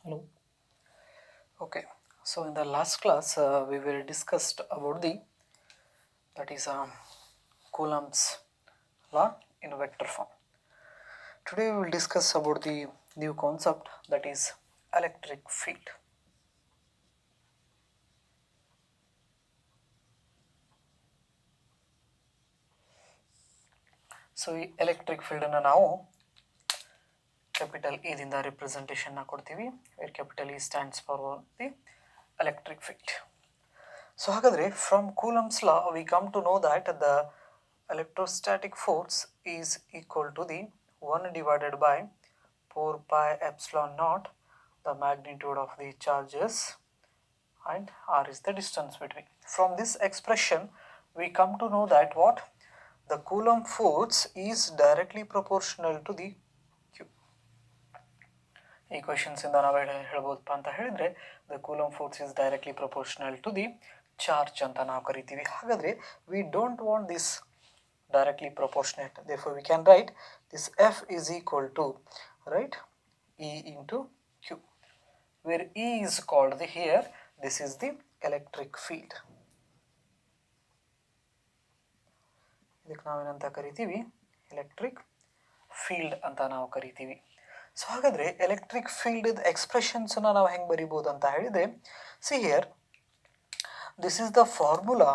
Hello. Okay, so in the last class we were discussed about the that is Coulomb's law in vector form. Today we will discuss about the new concept that is electric field. So ಈ electric ಫೀಲ್ಡನ್ನು ನಾವು capital ಎದಿಂದ ರಿಪ್ರೆಸೆಂಟೇಷನ್ನ ಕೊಡ್ತೀವಿ. Where capital E stands for the electric field. So ಹಾಗಾದರೆ from Coulomb's law we come to know that the electrostatic force is equal to the 1 divided by 4 pi epsilon naught, the magnitude of the charges, and r is the distance between. From this expression we come to know that what the Coulomb force is directly proportional to the q. ಈ ಕ್ವೆಶನ್ಸಿಂದ ನಾವು ಹೇಳ್ಬೋದಪ್ಪ ಅಂತ ಹೇಳಿದರೆ the Coulomb force is directly proportional to the charge ಅಂತ ನಾವು ಕರಿತೀವಿ. ಹಾಗಾದರೆ we don't want this directly proportionate, therefore we can write this F is equal to, right, E into Q, where E is called the here this is the electric field. ಇದಕ್ಕೆ ನಾವೇನಂತ ಕರಿತೀವಿ, electric field ಅಂತ ನಾವು ಕರಿತೀವಿ. So ಹಾಗಾದರೆ electric field ಎಕ್ಸ್ಪ್ರೆಷನ್ಸನ್ನು ನಾವು ಹೆಂಗೆ ಬರಿಬೋದು ಅಂತ ಹೇಳಿದರೆ, see here this is the formula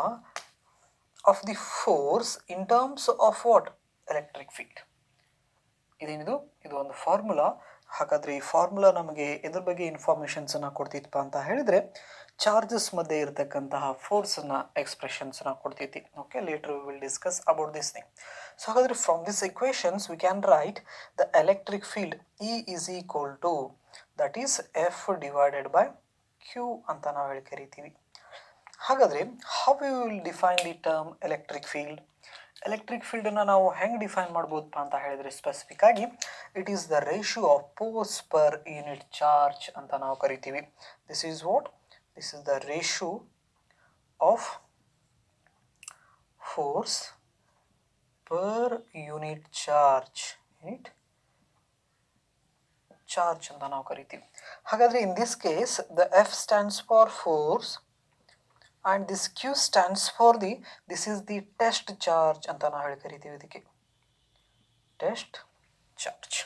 of the force in terms of what electric field. ಇದೇನಿದು, ಇದು ಒಂದು ಫಾರ್ಮುಲಾ. ಹಾಗಾದರೆ ಈ ಫಾರ್ಮುಲಾ ನಮಗೆ ಎದ್ರ ಬಗ್ಗೆ ಇನ್ಫಾರ್ಮೇಷನ್ಸನ್ನು ಕೊಡ್ತಿತ್ತಪ್ಪ ಅಂತ ಹೇಳಿದರೆ ಚಾರ್ಜಸ್ ಮಧ್ಯೆ ಇರತಕ್ಕಂತಹ ಫೋರ್ಸನ್ನು ಎಕ್ಸ್ಪ್ರೆಷನ್ಸನ್ನು ಕೊಡ್ತೈತಿ. Okay, later we will discuss about this thing. So ಹಾಗಾದರೆ from this equations we can write the electric field E is equal to that is F divided by Q ಅಂತ ನಾವು ಹೇಳಿ ಕರಿತೀವಿ. ಹಾಗಾದರೆ how we will define the term electric field? Electric ಫೀಲ್ಡನ್ನು ನಾವು ಹೆಂಗೆ define ಮಾಡ್ಬೋದಪ್ಪ ಅಂತ ಹೇಳಿದರೆ ಸ್ಪೆಸಿಫಿಕ್ ಆಗಿ it is the ratio of force per unit charge ಅಂತ ನಾವು ಕರಿತೀವಿ. This is what, this is the ratio of force per unit charge, unit charge ಅಂತ ನಾವು ಕರಿತೀವಿ. ಹಾಗಾದರೆ in this case the F stands for force and this Q stands for the, this is the test charge ಅಂತ ನಾವು ಹೇಳಿ ಕರಿತೀವಿ. ಇದಕ್ಕೆ test charge.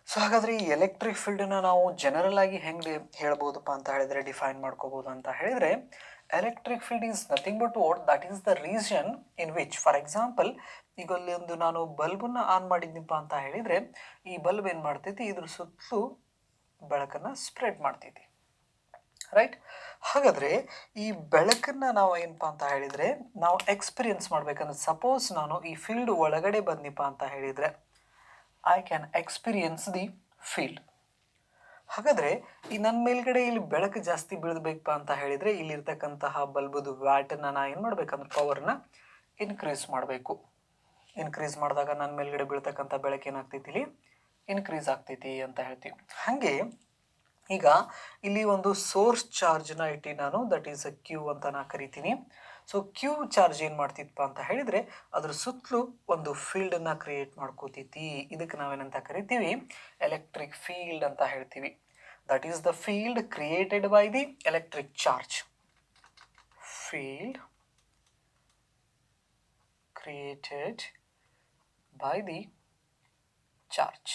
So ಹಾಗಾದರೆ ಈ ಎಲೆಕ್ಟ್ರಿಕ್ ಫೀಲ್ಡನ್ನು ನಾವು ಜನರಲ್ ಆಗಿ ಹೆಂಗೆ ಹೇಳ್ಬೋದಪ್ಪ ಅಂತ ಹೇಳಿದರೆ, ಡಿಫೈನ್ ಮಾಡ್ಕೋಬೋದು ಅಂತ ಹೇಳಿದರೆ, electric field is nothing but what that is the region in which, for example ಈಗ ಅಲ್ಲಿ ಒಂದು ನಾನು ಬಲ್ಬನ್ನು ಆನ್ ಮಾಡಿದ್ನಪ್ಪ ಅಂತ ಹೇಳಿದರೆ ಈ ಬಲ್ಬ್ ಏನು ಮಾಡ್ತೈತಿ, ಇದ್ರ ಸುತ್ತಲೂ ಬೆಳಕನ್ನು ಸ್ಪ್ರೆಡ್ ಮಾಡ್ತೈತಿ, ರೈಟ್. ಹಾಗಾದರೆ ಈ ಬೆಳಕನ್ನು ನಾವು ಏನಪ್ಪ ಅಂತ ಹೇಳಿದರೆ ನಾವು ಎಕ್ಸ್ಪೀರಿಯನ್ಸ್ ಮಾಡಬೇಕಂದ್ರೆ, ಸಪೋಸ್ ನಾನು ಈ ಫೀಲ್ಡ್ ಒಳಗಡೆ ಬಂದಿಪ್ಪ ಅಂತ ಹೇಳಿದರೆ I can experience the field. ಹಾಗಾದರೆ ಈ ನನ್ನ ಮೇಲ್ಗಡೆ ಇಲ್ಲಿ ಬೆಳಕು ಜಾಸ್ತಿ ಬೀಳಬೇಕಪ್ಪ ಅಂತ ಹೇಳಿದರೆ ಇಲ್ಲಿರ್ತಕ್ಕಂತಹ ಬಲ್ಬದು ವ್ಯಾಟನ್ನು ನಾನು ಏನು ಮಾಡಬೇಕಂದ್ರೆ ಪವರ್ನ ಇನ್ಕ್ರೀಸ್ ಮಾಡಬೇಕು. ಇನ್ಕ್ರೀಸ್ ಮಾಡಿದಾಗ ನನ್ನ ಮೇಲ್ಗಡೆ ಬೀಳ್ತಕ್ಕಂಥ ಬೆಳಕು ಏನಾಗ್ತೈತಿ, ಇಲ್ಲಿ ಇನ್ಕ್ರೀಸ್ ಆಗ್ತೈತಿ ಅಂತ ಹೇಳ್ತೀವಿ. ಹಾಗೆ ಈಗ ಇಲ್ಲಿ ಒಂದು ಸೋರ್ಸ್ ಚಾರ್ಜ್ನ ಇಟ್ಟು ನಾನು ದಟ್ ಈಸ್ ಅ ಕ್ಯೂ ಅಂತ ನಾ ಕರಿತೀನಿ. ಸೊ ಕ್ಯೂ ಚಾರ್ಜ್ ಏನು ಮಾಡ್ತಿತ್ತಪ್ಪ ಅಂತ ಹೇಳಿದರೆ ಅದ್ರ ಸುತ್ತಲೂ ಒಂದು ಫೀಲ್ಡನ್ನು ಕ್ರಿಯೇಟ್ ಮಾಡ್ಕೋತೈತಿ. ಇದಕ್ಕೆ ನಾವೇನಂತ ಕರಿತೀವಿ, ಎಲೆಕ್ಟ್ರಿಕ್ ಫೀಲ್ಡ್ ಅಂತ ಹೇಳ್ತೀವಿ. That is the field created by the electric charge. Field created by the charge.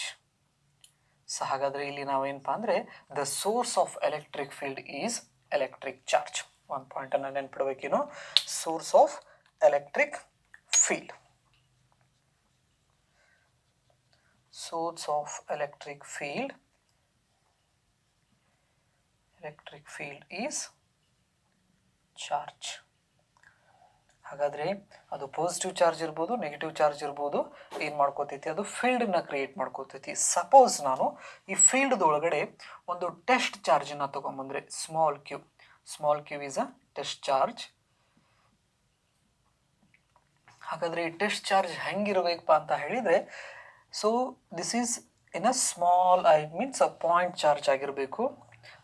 So ಹಾಗಾದರೆ ಇಲ್ಲಿ ನಾವೇನಪ್ಪ ಅಂದರೆ the source of electric field is electric charge. ಒಂದು ಪಾಯಿಂಟನ್ನು ನೆನ್ಪಿಡ್ಬೇಕೇನು, source of electric field. Source of electric field is charge. ಹಾಗಾದರೆ ಅದು positive charge ಇರ್ಬೋದು, ನೆಗೆಟಿವ್ ಚಾರ್ಜ್ ಇರ್ಬೋದು, ಏನು ಮಾಡ್ಕೋತೈತಿ, ಅದು ಫೀಲ್ಡನ್ನ ಕ್ರಿಯೇಟ್ ಮಾಡ್ಕೋತೈತಿ. ಸಪೋಸ್ ನಾನು ಈ ಫೀಲ್ಡ್ದೊಳಗಡೆ ಒಂದು ಟೆಸ್ಟ್ ಚಾರ್ಜನ್ನು ತೊಗೊಂಬಂದರೆ small Q is a test charge. ಹಾಗಾದರೆ ಈ ಟೆಸ್ಟ್ ಚಾರ್ಜ್ ಹೆಂಗಿರಬೇಕಪ್ಪ ಅಂತ ಹೇಳಿದರೆ, so this is in a small, I means a point charge ಆಗಿರಬೇಕು.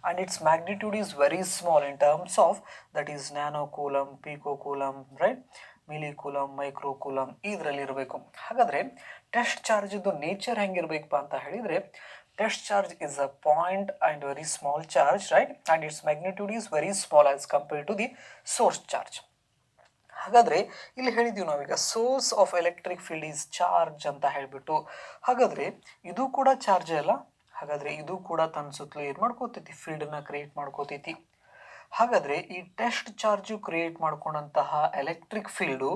and its magnitude is very small in terms of that is nano coulomb, pico coulomb, right, milli coulomb, micro coulomb ಇದರಲ್ಲಿ ಇರಬೇಕು. ಹಾಗಾದರೆ test ಚಾರ್ಜದ್ದು nature ಹೆಂಗಿರಬೇಕಪ್ಪ ಅಂತ ಹೇಳಿದರೆ test charge is a point and very small charge, right, and its magnitude is very small as compared to the source charge. ಹಾಗಾದರೆ ಇಲ್ಲಿ ಹೇಳಿದ್ದೀವಿ ನಾವೀಗ source of electric field is charge ಅಂತ ಹೇಳಿಬಿಟ್ಟು. ಹಾಗಾದರೆ ಇದು ಕೂಡ ಚಾರ್ಜ್ ಅಲ್ಲ, ಹಾಗಾದರೆ ಇದು ಕೂಡ ತನ್ನ ಸುತ್ತಲೂ ಏನು ಮಾಡ್ಕೋತೈತಿ, ಫೀಲ್ಡನ್ನು ಕ್ರಿಯೇಟ್ ಮಾಡ್ಕೋತೈತಿ. ಹಾಗಾದರೆ ಈ ಟೆಸ್ಟ್ ಚಾರ್ಜು ಕ್ರಿಯೇಟ್ ಮಾಡ್ಕೊಂಡಂತಹ ಎಲೆಕ್ಟ್ರಿಕ್ ಫೀಲ್ಡು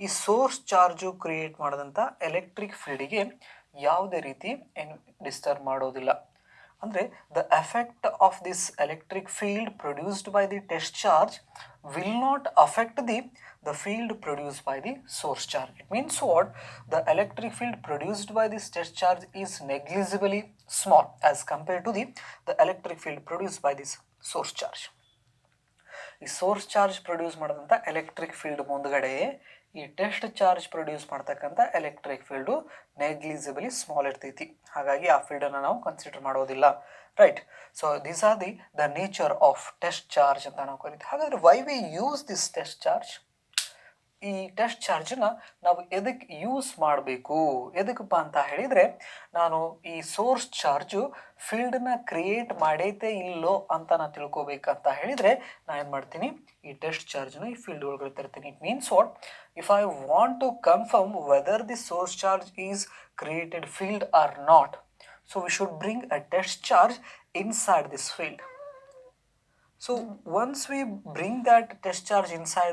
ಈ ಸೋರ್ಸ್ ಚಾರ್ಜು ಕ್ರಿಯೇಟ್ ಮಾಡಿದಂಥ ಎಲೆಕ್ಟ್ರಿಕ್ ಫೀಲ್ಡಿಗೆ ಯಾವುದೇ ರೀತಿ ಏನು ಡಿಸ್ಟರ್ಬ್ ಮಾಡೋದಿಲ್ಲ. ಅಂದರೆ the effect of this electric field produced by the test charge will not affect the field produced by the source charge. It means what? The electric field produced by this test charge is negligibly small as compared to the electric field produced by this source charge. ಈ source charge produce ಮಾಡಿದಂಥ electric field ಮುಂದ್ಗಡೆ ಈ test charge produce ಮಾಡ್ತಕ್ಕಂಥ electric field negligibly small ಇರ್ತೈತಿ. ಹಾಗಾಗಿ ಆ ಫೀಲ್ಡನ್ನು ನಾವು ಕನ್ಸಿಡರ್ ಮಾಡೋದಿಲ್ಲ, right. So these are the nature of test charge ಅಂತ ನಾವು ಕರಿತೀವಿ. ಹಾಗಾದರೆ why we use this test charge? ಈ ಟೆಸ್ಟ್ ಚಾರ್ಜನ್ನ ನಾವು ಎದಕ್ಕೆ ಯೂಸ್ ಮಾಡಬೇಕು, ಎದಕ್ಕಪ್ಪ ಅಂತ ಹೇಳಿದರೆ, ನಾನು ಈ ಸೋರ್ಸ್ ಚಾರ್ಜು ಫೀಲ್ಡನ್ನ ಕ್ರಿಯೇಟ್ ಮಾಡೈತೆ ಇಲ್ಲೋ ಅಂತ ನಾನು ತಿಳ್ಕೊಬೇಕಂತ ಹೇಳಿದರೆ ನಾನು ಏನು ಮಾಡ್ತೀನಿ, ಈ ಟೆಸ್ಟ್ ಚಾರ್ಜನ್ನ ಈ ಫೀಲ್ಡ್ ಒಳಗಡೆ ತರ್ತೀನಿ. It means what? If I want to confirm whether the source charge is created field or not, so we should bring a test charge inside this field. So once we bring that test charge inside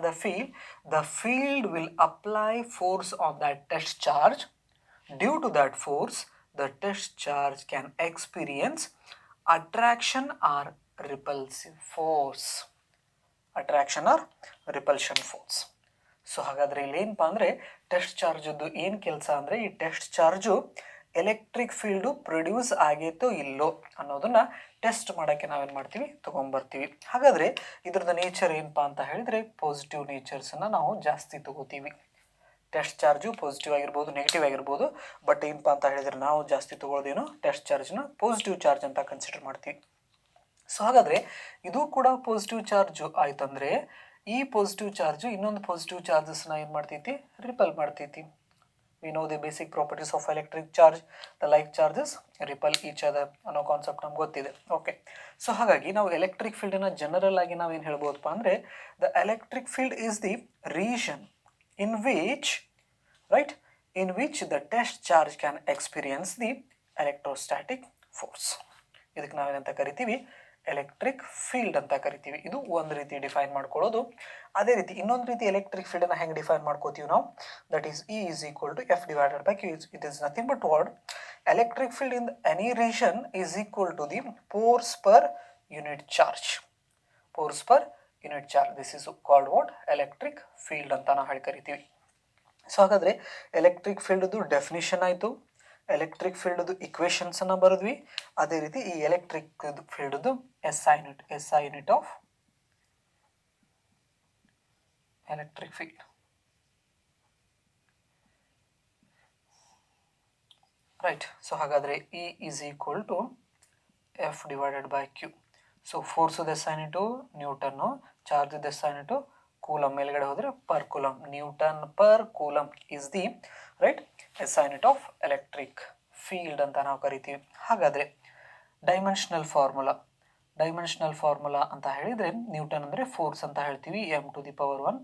the field will apply force on that test charge. Due to that force, the test charge can experience attraction or repulsive force. Attraction or repulsion force. So ಹಾಗಾದರೆ ಇಲ್ಲಿ ಏನಪ್ಪ ಅಂದರೆ test ಚಾರ್ಜದ್ದು ಏನು ಕೆಲಸ ಅಂದರೆ, ಈ test charge electric field produce ಆಗೈತೋ ಇಲ್ಲೋ ಅನ್ನೋದನ್ನು ಟೆಸ್ಟ್ ಮಾಡೋಕ್ಕೆ ನಾವೇನು ಮಾಡ್ತೀವಿ, ತೊಗೊಂಬರ್ತೀವಿ. ಹಾಗಾದರೆ ಇದ್ರದ್ದು ನೇಚರ್ ಏನಪ್ಪ ಅಂತ ಹೇಳಿದರೆ ಪಾಸಿಟಿವ್ ನೇಚರ್ಸನ್ನು ನಾವು ಜಾಸ್ತಿ ತೊಗೋತೀವಿ. ಟೆಸ್ಟ್ ಚಾರ್ಜು ಪಾಸಿಟಿವ್ ಆಗಿರ್ಬೋದು, ನೆಗೆಟಿವ್ ಆಗಿರ್ಬೋದು, ಬಟ್ ಏನಪ್ಪ ಅಂತ ಹೇಳಿದರೆ ನಾವು ಜಾಸ್ತಿ ತೊಗೊಳ್ಳೋದೇನು, ಟೆಸ್ಟ್ ಚಾರ್ಜನ್ನ ಪಾಸಿಟಿವ್ ಚಾರ್ಜ್ ಅಂತ ಕನ್ಸಿಡರ್ ಮಾಡ್ತೀವಿ. ಸೊ ಹಾಗಾದರೆ ಇದು ಕೂಡ ಪಾಸಿಟಿವ್ ಚಾರ್ಜು ಆಯ್ತಂದರೆ ಈ ಪಾಸಿಟಿವ್ ಚಾರ್ಜು ಇನ್ನೊಂದು ಪಾಸಿಟಿವ್ ಚಾರ್ಜಸ್ನ ಏನು ಮಾಡ್ತೈತಿ, ರಿಪಲ್ ಮಾಡ್ತೈತಿ. We know the basic properties of electric charge. The like charges repel each other ಅನ್ನೋ ಕಾನ್ಸೆಪ್ಟ್ ನಮ್ಗೆ ಗೊತ್ತಿದೆ. ಓಕೆ, ಸೊ ಹಾಗಾಗಿ ನಾವು ಎಲೆಕ್ಟ್ರಿಕ್ ಫೀಲ್ಡನ್ನು ಜನರಲ್ ಆಗಿ ನಾವೇನು ಹೇಳ್ಬೋದಪ್ಪ ಅಂದರೆ, the electric field is the region in which the test charge can experience the electrostatic force. ಇದಕ್ಕೆ ನಾವೇನಂತ ಕರಿತೀವಿ, ಎಲೆಕ್ಟ್ರಿಕ್ ಫೀಲ್ಡ್ ಅಂತ ಕರಿತೀವಿ. ಇದು ಒಂದು ರೀತಿ ಡಿಫೈನ್ ಮಾಡ್ಕೊಳ್ಳೋದು. ಅದೇ ರೀತಿ ಇನ್ನೊಂದು ರೀತಿ ಎಲೆಕ್ಟ್ರಿಕ್ ಫೀಲ್ಡನ್ನು ಹೆಂಗೆ ಡಿಫೈನ್ ಮಾಡ್ಕೋತೀವಿ ನಾವು, that is E is equal to F divided by Q. It is nothing but what? Electric field in any region is equal to the force per unit charge. Force per unit charge. This is called what? Electric field ಅಂತ ನಾವು ಹೇಳಿ ಕರಿತೀವಿ. So ಹಾಗಾದರೆ electric ಫೀಲ್ಡ್ದು definition ಆಯಿತು, electric ಫೀಲ್ಡ್ದು ಇಕ್ವೇಷನ್ಸನ್ನು ಬರೆದ್ವಿ. ಅದೇ ರೀತಿ ಈ ಎಲೆಕ್ಟ್ರಿಕ್ ಫೀಲ್ಡ್ದು SI unit of electric field. Right, so ಹಾಗಾದರೆ E is equal to F divided by Q. So force SI unit ನ್ಯೂಟನ್ನು, charge SI unit coulomb, ಮೇಲ್ಗಡೆ ಹೋದರೆ per coulomb, Newton per coulomb is the right SI unit of electric field ಅಂತ ನಾವು ಕರಿತೀವಿ. ಹಾಗಾದರೆ dimensional formula ಅಂತ ಹೇಳಿದರೆ, Newton ಅಂದರೆ force ಅಂತ ಹೇಳ್ತೀವಿ, m to the power 1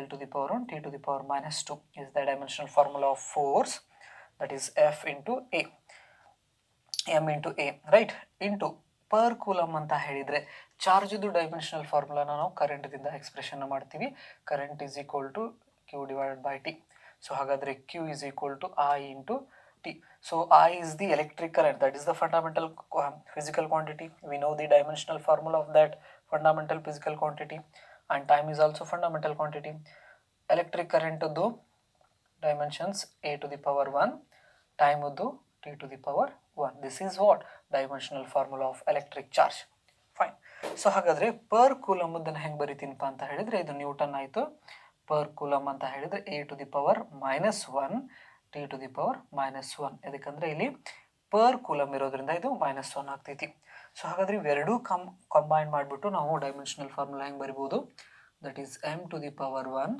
L to the power 1 T to the power minus 2 is the dimensional formula of force, that is F into A, m into A, right, into per coulomb ಅಂತ ಹೇಳಿದರೆ ಚಾರ್ಜ್ದು dimensional ಫಾರ್ಮುಲಾನ ನಾವು ಕರೆಂಟ್ದಿಂದ expression ಮಾಡ್ತೀವಿ. Current is equal to Q divided by T. So ಹಾಗಾದರೆ Q is equal to I into T. So I is the electric current, that is the fundamental physical quantity. We know the dimensional formula of that fundamental physical quantity, and time is also fundamental quantity. Electric current uddu dimensions A to the power 1, time uddu T to the power 1. This is what? Dimensional formula of electric charge. Fine. So ಹಾಗಾದರೆ per coulomb ಅದನ್ನು ಹೆಂಗೆ ಬರಿತೀನಪ್ಪ ಅಂತ ಹೇಳಿದರೆ, ಇದು Newton ಆಯಿತು. Per coulomb ಅಂತ ಹೇಳಿದರೆ A to the power minus 1 T to the power minus 1. ಯಾಕಂದರೆ ಇಲ್ಲಿ ಪರ್ ಕೂಲಮ್ ಇರೋದ್ರಿಂದ ಇದು -1 ಆಗ್ತೈತಿ. ಸೊ ಹಾಗಾದರೆ ಇವೆರಡೂ ಕಂಬೈನ್ ಮಾಡಿಬಿಟ್ಟು ನಾವು ಡೈಮೆನ್ಷನಲ್ ಫಾರ್ಮುಲಾ ಹೆಂಗೆ ಬರಿಬೋದು, that is m to the power 1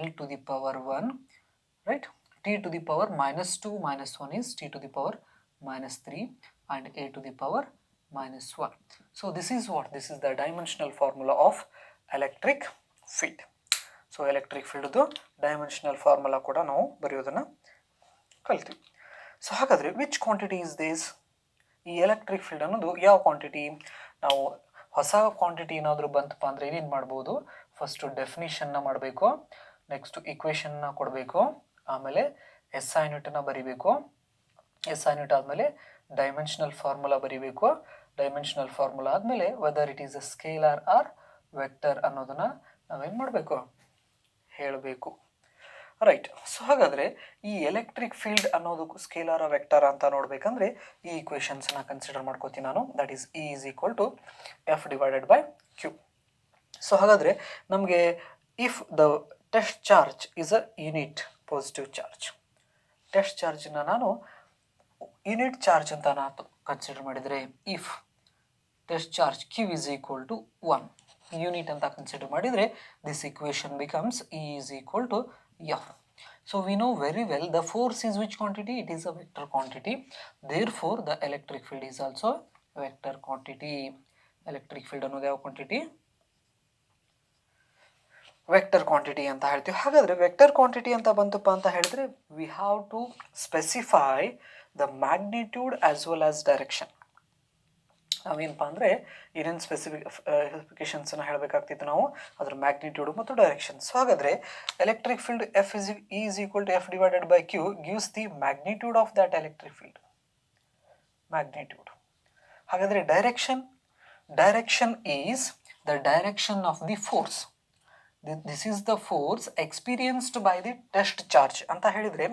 L to the power 1, right, T to the power minus 2 minus 1 is T to the power minus 3. and a to the power minus 1. So this is what? This is the dimensional formula of electric field. So electric ಫೀಲ್ಡ್ದು dimensional formula ಕೂಡ ನಾವು ಬರೆಯೋದನ್ನು ಕಲ್ತೀವಿ. So ಹಾಗಾದರೆ which quantity is this? ಈ electric field ಅನ್ನೋದು ಯಾವ quantity? ನಾವು ಹೊಸ ಕ್ವಾಂಟಿಟಿ ಏನಾದರೂ ಬಂತಪ್ಪ ಅಂದರೆ ಏನೇನು ಮಾಡ್ಬೋದು? ಫಸ್ಟು ಡೆಫಿನಿಷನ್ನ ಮಾಡಬೇಕು, ನೆಕ್ಸ್ಟು ಇಕ್ವೇಷನ್ನ ಕೊಡಬೇಕು, ಆಮೇಲೆ ಎಸ್ ಐ ಯೂನಿಟನ್ನು ಬರೀಬೇಕು, ಎಸ್ ಐ ಯೂನಿಟ್ ಆದಮೇಲೆ ಡೈಮೆನ್ಷನಲ್ ಫಾರ್ಮುಲಾ ಬರೀಬೇಕು, ಡೈಮೆನ್ಷನಲ್ ಫಾರ್ಮುಲಾ ಆದಮೇಲೆ whether it is a scalar or vector ಅನ್ನೋದನ್ನು ನಾವೇನು ಮಾಡಬೇಕು? ಹೇಳಬೇಕು. ರೈಟ್. ಸೊ ಹಾಗಾದರೆ ಈ ಎಲೆಕ್ಟ್ರಿಕ್ ಫೀಲ್ಡ್ ಅನ್ನೋದು ಸ್ಕೇಲಾರ ವೆಕ್ಟರ್ ಅಂತ ನೋಡಬೇಕಂದ್ರೆ ಈ ಇಕ್ವೇಷನ್ಸ್ನ ಕನ್ಸಿಡರ್ ಮಾಡ್ಕೋತೀನಿ ನಾನು. That is E is equal to F divided by Q. So ಹಾಗಾದರೆ ನಮಗೆ if the test charge is a unit positive charge, test ಚಾರ್ಜನ್ನ ನಾನು ಯೂನಿಟ್ ಚಾರ್ಜ್ ಅಂತ ನಾನು ಕನ್ಸಿಡರ್ ಮಾಡಿದರೆ, if test charge Q is equal to 1 unit ಅಂತ consider ಮಾಡಿದರೆ this equation becomes E is equal to F. So we know very well the force is which quantity? It is a vector quantity. Therefore the electric field is also vector quantity. Electric field ಅನ್ನೋದು ಯಾವ quantity? Vector quantity ಅಂತ ಹೇಳ್ತೀವಿ. ಹಾಗಾದರೆ vector quantity ಅಂತ ಬಂತಪ್ಪ ಅಂತ ಹೇಳಿದ್ರೆ we have to specify the magnitude as well as direction. ನಾವೇನಪ್ಪ ಅಂದರೆ ಏನೇನು ಸ್ಪೆಸಿಫಿಕೇಶನ್ಸನ್ನು ಹೇಳಬೇಕಾಗ್ತಿತ್ತು ನಾವು, ಅದರ ಮ್ಯಾಗ್ನಿಟ್ಯೂಡು ಮತ್ತು ಡೈರೆಕ್ಷನ್. ಸೊ ಹಾಗಾದರೆ electric field F is equal to F divided by Q gives the magnitude of that electric field. Magnitude. ಹಾಗಾದರೆ direction is the direction of the force. This is the force experienced by the test charge ಅಂತ ಹೇಳಿದರೆ,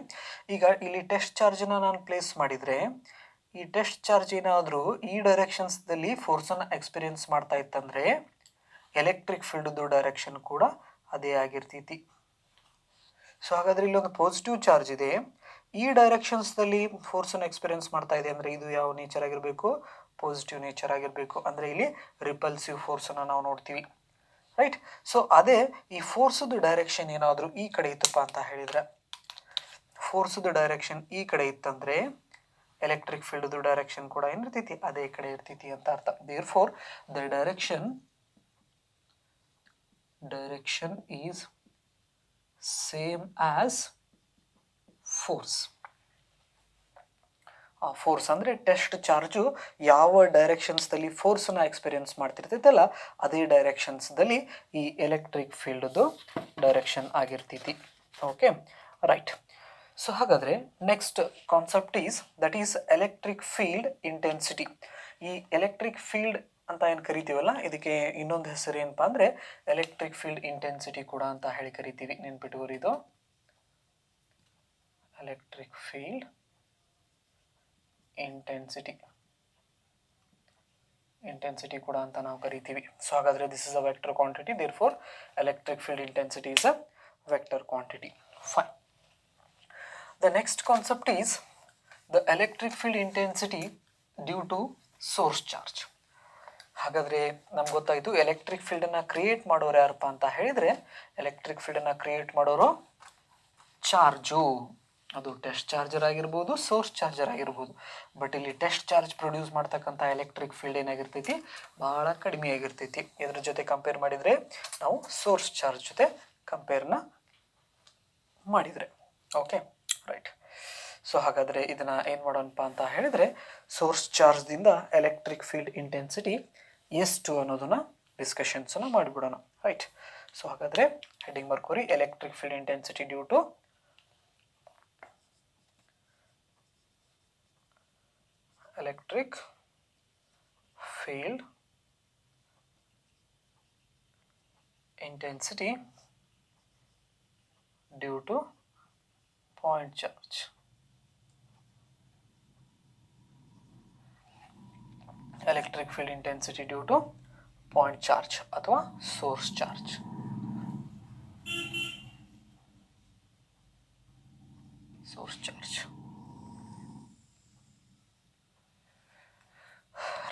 ಈಗ ಇಲ್ಲಿ test ಚಾರ್ಜನ್ನು ನಾನು place ಮಾಡಿದರೆ ಈ test charge ಏನಾದರೂ ಈ ಡೈರೆಕ್ಷನ್ಸ್ದಲ್ಲಿ ಫೋರ್ಸನ್ನು ಎಕ್ಸ್ಪೀರಿಯನ್ಸ್ ಮಾಡ್ತಾ ಇತ್ತಂದರೆ ಎಲೆಕ್ಟ್ರಿಕ್ ಫೀಲ್ಡ್ದು ಡೈರೆಕ್ಷನ್ ಕೂಡ ಅದೇ ಆಗಿರ್ತೈತಿ. ಸೊ ಹಾಗಾದರೆ ಇಲ್ಲೊಂದು ಪಾಸಿಟಿವ್ ಚಾರ್ಜ್ ಇದೆ, ಈ ಡೈರೆಕ್ಷನ್ಸ್ದಲ್ಲಿ ಫೋರ್ಸನ್ನು ಎಕ್ಸ್ಪೀರಿಯನ್ಸ್ ಮಾಡ್ತಾ ಇದೆ ಅಂದರೆ ಇದು ಯಾವ ನೇಚರ್ ಆಗಿರಬೇಕು? ಪಾಸಿಟಿವ್ ನೇಚರ್ ಆಗಿರಬೇಕು. ಅಂದರೆ ಇಲ್ಲಿ ರಿಪಲ್ಸಿವ್ ಫೋರ್ಸನ್ನು ನಾವು ನೋಡ್ತೀವಿ. ರೈಟ್. ಸೊ ಅದೇ ಈ ಫೋರ್ಸದು ಡೈರೆಕ್ಷನ್ ಏನಾದರೂ ಈ ಕಡೆ ಇತ್ತಪ್ಪ ಅಂತ ಹೇಳಿದರೆ, ಫೋರ್ಸದು ಡೈರೆಕ್ಷನ್ ಈ ಕಡೆ ಇತ್ತಂದರೆ ಎಲೆಕ್ಟ್ರಿಕ್ ಫೀಲ್ಡ್ದು ಡೈರೆಕ್ಷನ್ ಕೂಡ ಏನಿರ್ತೈತಿ? ಅದೇ ಕಡೆ ಇರ್ತೈತಿ ಅಂತ ಅರ್ಥ. Therefore the direction is same as force. Force ಅಂದರೆ ಟೆಸ್ಟ್ ಚಾರ್ಜು ಯಾವ ಡೈರೆಕ್ಷನ್ಸ್ದಲ್ಲಿ ಫೋರ್ಸನ್ನು ಎಕ್ಸ್ಪೀರಿಯನ್ಸ್ ಮಾಡ್ತಿರ್ತೈತಲ್ಲ ಅದೇ ಡೈರೆಕ್ಷನ್ಸ್ದಲ್ಲಿ ಈ ಎಲೆಕ್ಟ್ರಿಕ್ ಫೀಲ್ಡ್ದು ಡೈರೆಕ್ಷನ್ ಆಗಿರ್ತೈತಿ. Okay, right. ಸೊ ಹಾಗಾದರೆ next concept that is electric field intensity. ಈ ಎಲೆಕ್ಟ್ರಿಕ್ ಫೀಲ್ಡ್ ಅಂತ ಏನು ಕರಿತೀವಲ್ಲ ಇದಕ್ಕೆ ಇನ್ನೊಂದು ಹೆಸರು ಏನಪ್ಪ ಅಂದರೆ ಎಲೆಕ್ಟ್ರಿಕ್ ಫೀಲ್ಡ್ ಇಂಟೆನ್ಸಿಟಿ ಕೂಡ ಅಂತ ಹೇಳಿ ಕರಿತೀವಿ. ನೆನ್ಪಿಟ್ಕೋರಿ, ಇದು ಎಲೆಕ್ಟ್ರಿಕ್ ಫೀಲ್ಡ್ ಇಂಟೆನ್ಸಿಟಿ ಕೂಡ ಅಂತ ನಾವು ಕರಿತೀವಿ. ಸೊ ಹಾಗಾದರೆ this is a vector quantity, therefore electric field intensity is a vector quantity. Fine. The next concept is the electric field intensity due to source charge. ಹಾಗಾದರೆ ನಮ್ಗೆ ಗೊತ್ತಾಯಿತು ಎಲೆಕ್ಟ್ರಿಕ್ ಫೀಲ್ಡನ್ನು ಕ್ರಿಯೇಟ್ ಮಾಡೋರು ಯಾರಪ್ಪ ಅಂತ ಹೇಳಿದರೆ, ಎಲೆಕ್ಟ್ರಿಕ್ ಫೀಲ್ಡನ್ನು ಕ್ರಿಯೇಟ್ ಮಾಡೋರು charge. ಅದು test charger ಆಗಿರ್ಬೋದು, ಸೋರ್ಸ್ ಚಾರ್ಜರ್ ಆಗಿರ್ಬೋದು. ಬಟ್ ಇಲ್ಲಿ ಟೆಸ್ಟ್ ಚಾರ್ಜ್ ಪ್ರೊಡ್ಯೂಸ್ ಮಾಡ್ತಕ್ಕಂಥ ಎಲೆಕ್ಟ್ರಿಕ್ ಫೀಲ್ಡ್ ಏನಾಗಿರ್ತೈತಿ? ಭಾಳ ಕಡಿಮೆ ಆಗಿರ್ತೈತಿ. ಇದ್ರ ಜೊತೆ ಕಂಪೇರ್ ಮಾಡಿದರೆ ನಾವು ಸೋರ್ಸ್ ಚಾರ್ಜ್ ಜೊತೆ ಕಂಪೇರ್ನ ಮಾಡಿದರೆ. Okay, right. ಸೊ ಹಾಗಾದರೆ ಇದನ್ನು ಏನು ಮಾಡೋಣಪ್ಪ ಅಂತ ಹೇಳಿದರೆ ಸೋರ್ಸ್ ಚಾರ್ಜ್ದಿಂದ ಎಲೆಕ್ಟ್ರಿಕ್ ಫೀಲ್ಡ್ ಇಂಟೆನ್ಸಿಟಿ ಎಷ್ಟು ಅನ್ನೋದನ್ನು ಡಿಸ್ಕಷನ್ಸನ್ನು ಮಾಡಿಬಿಡೋಣ. ರೈಟ್. ಸೊ ಹಾಗಾದರೆ ಹೆಡ್ಡಿಂಗ್ ಬರ್ಕೋರಿ, electric field intensity due to electric field intensity due to point charge. Electric field intensity due to point charge ಅಥವಾ source charge. Source charge.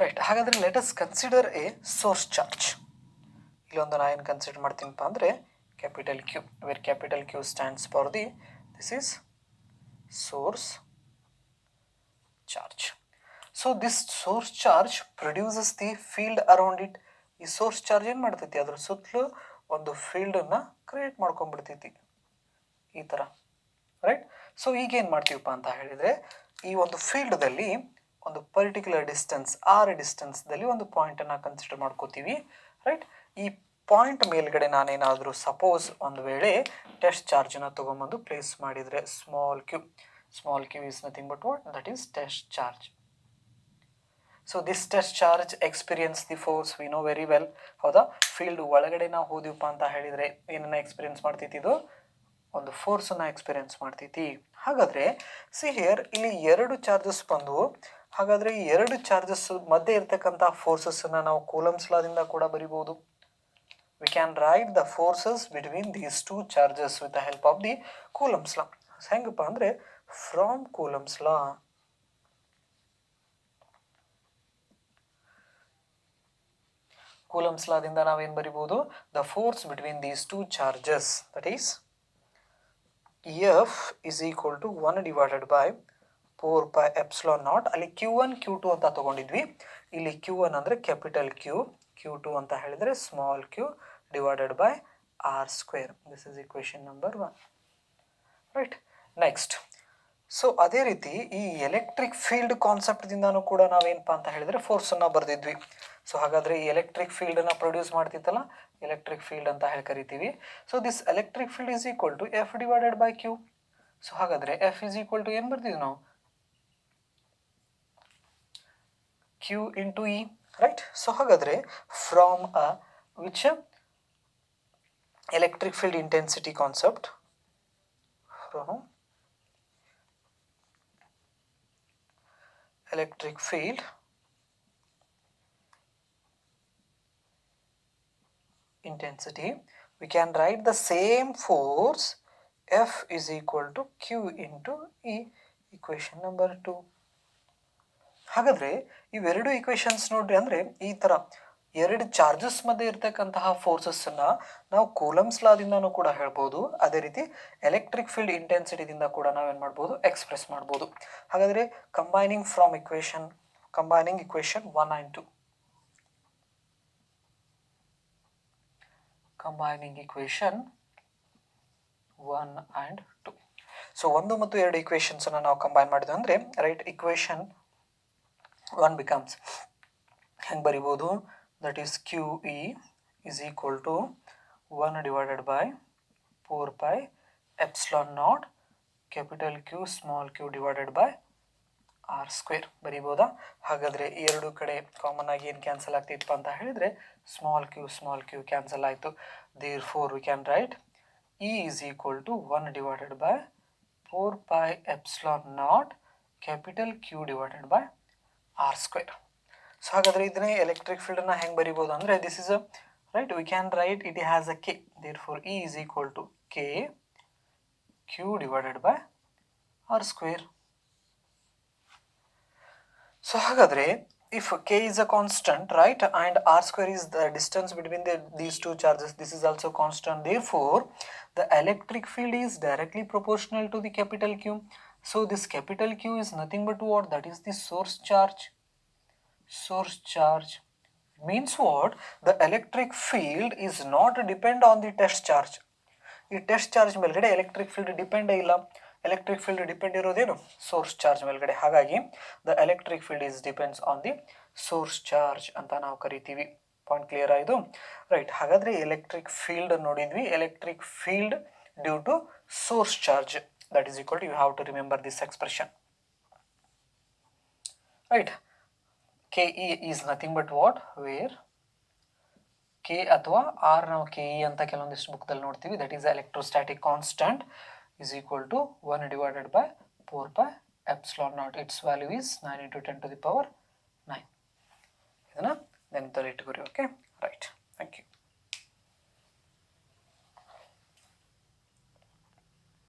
Right. ಹಾಗಾದರೆ let us consider a source charge. ಇಲ್ಲೊಂದು ನಾನು ಏನು consider ಮಾಡ್ತೀನಪ್ಪ ಅಂದರೆ capital Q, where capital Q stands for this is source charge. So this source charge produces the field around it. ಈ source charge ಏನು ಮಾಡ್ತೈತಿ, ಅದ್ರ ಸುತ್ತಲೂ ಒಂದು ಫೀಲ್ಡನ್ನು ಕ್ರಿಯೇಟ್ ಮಾಡ್ಕೊಂಡ್ಬಿಡ್ತೈತಿ ಈ ಥರ, ರೈಟ್. ಸೊ ಈಗ ಏನು ಮಾಡ್ತೀವಪ್ಪ ಅಂತ ಹೇಳಿದರೆ, ಈ ಒಂದು ಫೀಲ್ಡ್ದಲ್ಲಿ ಒಂದು ಪರ್ಟಿಕ್ಯುಲರ್ ಡಿಸ್ಟೆನ್ಸ್ ಡಿಸ್ಟೆನ್ಸ್ದಲ್ಲಿ ಒಂದು ಪಾಯಿಂಟನ್ನು ಕನ್ಸಿಡರ್ ಮಾಡ್ಕೋತೀವಿ, ರೈಟ್. ಈ ಪಾಯಿಂಟ್ ಮೇಲ್ಗಡೆ ನಾನೇನಾದರೂ ಸಪೋಸ್ ಒಂದು ವೇಳೆ ಟೆಸ್ಟ್ ಚಾರ್ಜನ್ನು ತೊಗೊಂಬಂದು ಪ್ಲೇಸ್ ಮಾಡಿದರೆ, small Q is nothing but what, that is test charge. So this test charge experience the force, we know very well, ಹೌದಾ. ಫೀಲ್ಡ್ ಒಳಗಡೆ ನಾವು ಹೋದಿವಪ್ಪ ಅಂತ ಹೇಳಿದರೆ ಏನನ್ನ ಎಕ್ಸ್ಪೀರಿಯನ್ಸ್ ಮಾಡ್ತೈತಿ, ಇದು ಒಂದು ಫೋರ್ಸನ್ನು ಎಕ್ಸ್ಪೀರಿಯನ್ಸ್ ಮಾಡ್ತೈತಿ. ಹಾಗಾದರೆ ಸಿ ಹಿಯರ್, ಇಲ್ಲಿ ಎರಡು ಚಾರ್ಜಸ್ ಬಂದವು. ಹಾಗಾದರೆ ಈ ಎರಡು ಚಾರ್ಜಸ್ ಮಧ್ಯೆ ಇರ್ತಕ್ಕಂಥ ಫೋರ್ಸಸ್ಸನ್ನು ನಾವು ಕೂಲಂಬ್ಸ್ ಲಾದಿಂದ ಕೂಡ ಬರಿಬೋದು. We can write the forces between these two charges with the help of the Coulomb's law. ಹೆಂಗಪ್ಪ ಅಂದರೆ, ಫ್ರಾಮ್ ಕೂಲಂಬ್ಸ್ ಲಾ, ಕೂಲಂಬ್ಸ್ ಲಾದಿಂದ ನಾವೇನು ಬರಿಬೋದು, the force between these two charges, that is F is equal to 1 divided by 4 pi epsilon naught. ಅಲ್ಲಿ Q1 Q2 ಅಂತ ತಗೊಂಡಿದ್ವಿ. ಇಲ್ಲಿ Q1 ಅಂದರೆ capital Q, Q2 ಅಂತ ಹೇಳಿದರೆ small q divided by R square. This is equation number 1, right. Next, so ಅದೇ ರೀತಿ ಈ electric field ಕಾನ್ಸೆಪ್ಟ್ದಿಂದನೂ ಕೂಡ ನಾವೇನಪ್ಪ ಅಂತ ಹೇಳಿದರೆ ಫೋರ್ಸನ್ನು ಬರೆದಿದ್ವಿ. ಸೊ ಹಾಗಾದರೆ ಈ ಎಲೆಕ್ಟ್ರಿಕ್ ಫೀಲ್ಡನ್ನು ಪ್ರೊಡ್ಯೂಸ್ ಮಾಡ್ತಿತ್ತಲ್ಲ, ಎಲೆಕ್ಟ್ರಿಕ್ ಫೀಲ್ಡ್ ಅಂತ ಹೇಳಿ ಕರಿತೀವಿ. So this electric field is equal to F divided by Q. So ಹಾಗಾದರೆ ಎಫ್ ಈಸ್ ಈಕ್ವಲ್ ಟು ಏನು ಬರ್ತಿದ್ವಿ ನಾವು, Q into E, right. So ಹಾಗಾದರೆ from which electric field intensity concept, from electric field intensity, we can write the same force F is equal to Q into E, equation number 2. ಹಾಗಾದರೆ ಇವೆರಡು equations ನೋಡ್ರಿ, ಅಂದರೆ ಈ ಥರ ಎರಡು charges ಮಧ್ಯೆ ಇರ್ತಕ್ಕಂತಹ ಫೋರ್ಸಸ್ಸನ್ನು ನಾವು ಕೂಲಂಬ್ಸ್ ಲಾದಿಂದನೂ ಕೂಡ ಹೇಳ್ಬೋದು. ಅದೇ ರೀತಿ ಎಲೆಕ್ಟ್ರಿಕ್ ಫೀಲ್ಡ್ ಇಂಟೆನ್ಸಿಟಿದಿಂದ ಕೂಡ ನಾವೇನು ಮಾಡ್ಬೋದು, ಎಕ್ಸ್ಪ್ರೆಸ್ ಮಾಡ್ಬೋದು. ಹಾಗಾದರೆ combining equation 1 and 2, combining equation 1 and 2. So 1 ಮತ್ತು 2 ಈಕ್ವೇಷನ್ಸನ್ನು ನಾವು ಕಂಬೈನ್ ಮಾಡಿದ್ವಿ ಅಂದರೆ, ರೈಟ್, ಇಕ್ವೇಷನ್ 1 ಬಿಕಮ್ಸ್ ಹೆಂಗೆ ಬರಿಬೋದು, that is QE is equal to 1 divided by 4 pi epsilon naught capital Q small q divided by r square ಬರಿಬೋದಾ. ಹಾಗಾದರೆ ಈ ಎರಡು ಕಡೆ ಕಾಮನ್ ಆಗಿ ಏನು ಕ್ಯಾನ್ಸಲ್ ಆಗ್ತಿತ್ತು ಅಂತ ಹೇಳಿದರೆ, ಸ್ಮಾಲ್ ಕ್ಯೂ ಕ್ಯಾನ್ಸಲ್ ಆಯಿತು. therefore we can write E is equal to 1 divided by 4 pi epsilon naught capital Q divided by r square. So ಹಾಗಾದರೆ ಇದನ್ನೇ ಎಲೆಕ್ಟ್ರಿಕ್ ಫೀಲ್ಡನ್ನು ಹೆಂಗೆ ಬರಿಬೋದು ಅಂದರೆ, this is right, we can write it has a K, therefore E is equal to K Q divided by R square. So ಹಾಗಾದರೆ if K is a constant, right, and R square is the distance between these two charges, this is also constant, therefore the electric field is directly proportional to the capital Q. So this capital Q is nothing but what, that is the source charge means what, the electric field is not depend on the test charge. ಈ test charge ಮೇಲ್ಗಡೆ electric field ಡಿಪೆಂಡೇ ಇಲ್ಲ. Electric field depend ಇರೋದೇನು, source charge ಮೇಲ್ಗಡೆ. ಹಾಗಾಗಿ the electric field is depends on the source charge ಅಂತ ನಾವು ಕರಿತೀವಿ. ಪಾಯಿಂಟ್ ಕ್ಲಿಯರ್ ಆಯಿತು, ರೈಟ್. ಹಾಗಾದರೆ ಎಲೆಕ್ಟ್ರಿಕ್ ಫೀಲ್ಡ್ ನೋಡಿದ್ವಿ, electric field due to source charge, that is equal to, you have to remember this expression, right. KE is nothing but what, where K ಅಥವಾ R ನಾವು KE ಅಂತ ಕೆಲವೊಂದಿಷ್ಟು ಬುಕ್ದಲ್ಲಿ ನೋಡ್ತೀವಿ, that is electrostatic constant is equal to 1 divided by 4 pi epsilon naught. Its value is 9 into 10 to the power 9. ಇದನ್ನು ನೆನಪಲ್ಲಿ ಇಟ್ಕೊರಿ. Okay, right, thank you.